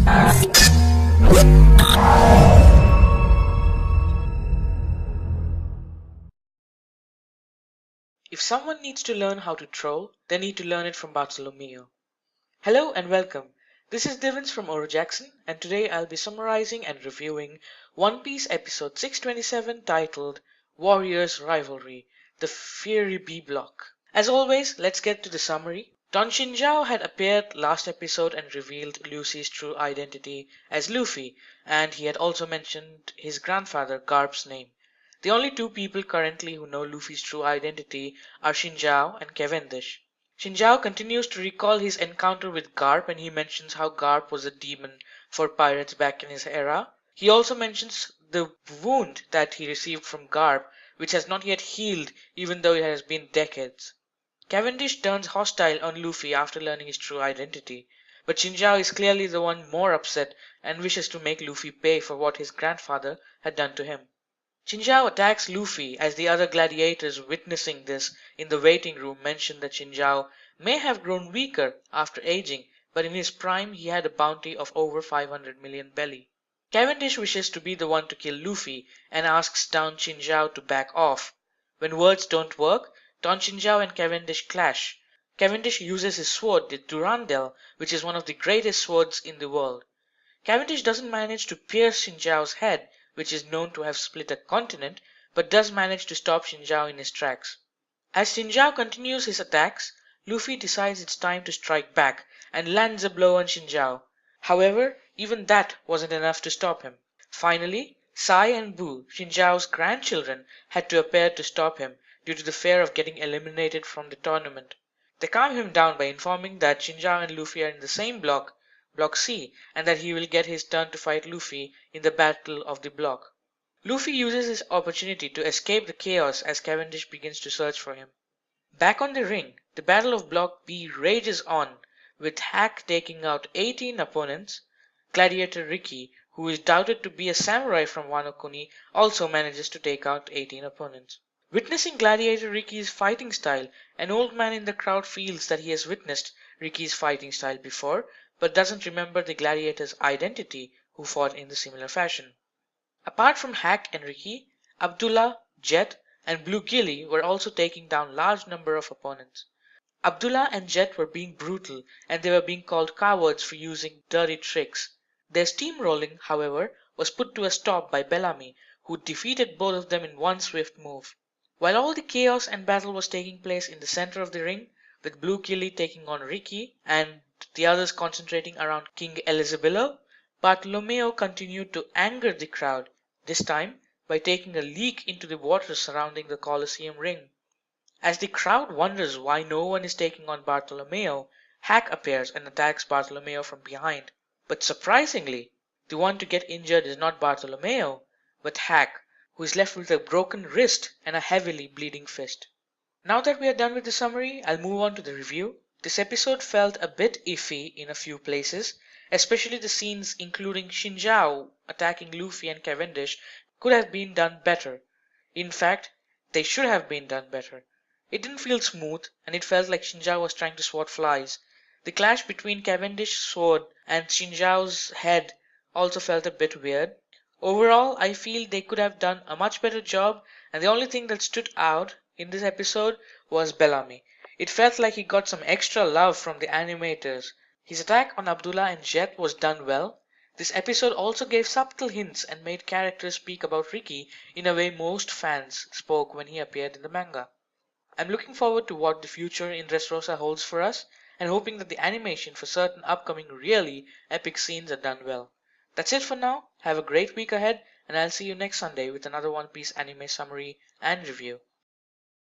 If someone needs to learn how to troll, they need to learn it from Bartolomeo. Hello and welcome. This is Divins from Oro Jackson, and today I'll be summarizing and reviewing One Piece episode 627 titled Warriors Rivalry, the Fiery B Block. As always, let's get to the summary. Don Shinjao had appeared last episode and revealed Lucy's true identity as Luffy, and he had also mentioned his grandfather Garp's name. The only two people currently who know Luffy's true identity are Shinjao and Cavendish. Shinjao continues to recall his encounter with Garp, and he mentions how Garp was a demon for pirates back in his era. He also mentions the wound that he received from Garp, which has not yet healed even though it has been decades. Cavendish turns hostile on Luffy after learning his true identity, but Shinjao is clearly the one more upset and wishes to make Luffy pay for what his grandfather had done to him. Shinjao attacks Luffy as the other gladiators witnessing this in the waiting room mention that Shinjao may have grown weaker after aging, but in his prime he had a bounty of over 500 million belly. Cavendish wishes to be the one to kill Luffy and asks Don Shinjao to back off. When words don't work, Don Shinjao and Cavendish clash. Cavendish uses his sword, the Durandal, which is one of the greatest swords in the world. Cavendish doesn't manage to pierce Shinjao's head, which is known to have split a continent, but does manage to stop Shinjao in his tracks. As Shinjao continues his attacks, Luffy decides it's time to strike back and lands a blow on Shinjao. However, even that wasn't enough to stop him. Finally, Sai and Boo, Shinjao's grandchildren, had to appear to stop him due to the fear of getting eliminated from the tournament. They calm him down by informing that Shinjao and Luffy are in the same block, Block C, and that he will get his turn to fight Luffy in the Battle of the Block. Luffy uses his opportunity to escape the chaos as Cavendish begins to search for him. Back on the ring, the Battle of Block B rages on, with Hack taking out 18 opponents. Gladiator Ricky, who is doubted to be a samurai from Wano Kuni, also manages to take out 18 opponents. Witnessing Gladiator Ricky's fighting style, an old man in the crowd feels that he has witnessed Ricky's fighting style before, but doesn't remember the gladiator's identity who fought in the similar fashion. Apart from Hack and Ricky, Abdullah, Jet, and Blue Gilly were also taking down large number of opponents. Abdullah and Jet were being brutal, and they were being called cowards for using dirty tricks. Their steamrolling, however, was put to a stop by Bellamy, who defeated both of them in one swift move. While all the chaos and battle was taking place in the center of the ring, with Blue Gilly taking on Ricky and the others concentrating around King Elizabeth, Bartolomeo continued to anger the crowd, this time by taking a leak into the water surrounding the Colosseum ring. As the crowd wonders why no one is taking on Bartolomeo, Hack appears and attacks Bartolomeo from behind. But surprisingly, the one to get injured is not Bartolomeo, but Hack, who is left with a broken wrist and a heavily bleeding fist. Now that we are done with the summary, I'll move on to the review. This episode felt a bit iffy in a few places, especially the scenes including Shinjao attacking Luffy and Cavendish could have been done better. In fact, they should have been done better. It didn't feel smooth, and it felt like Shinjao was trying to swat flies. The clash between Cavendish's sword and Shinjao's head also felt a bit weird. Overall, I feel they could have done a much better job, and the only thing that stood out in this episode was Bellamy. It felt like he got some extra love from the animators. His attack on Abdullah and Jet was done well. This episode also gave subtle hints and made characters speak about Ricky in a way most fans spoke when he appeared in the manga. I'm looking forward to what the future in Dressrosa holds for us, and hoping that the animation for certain upcoming really epic scenes are done well. That's it for now. Have a great week ahead, and I'll see you next Sunday with another One Piece anime summary and review.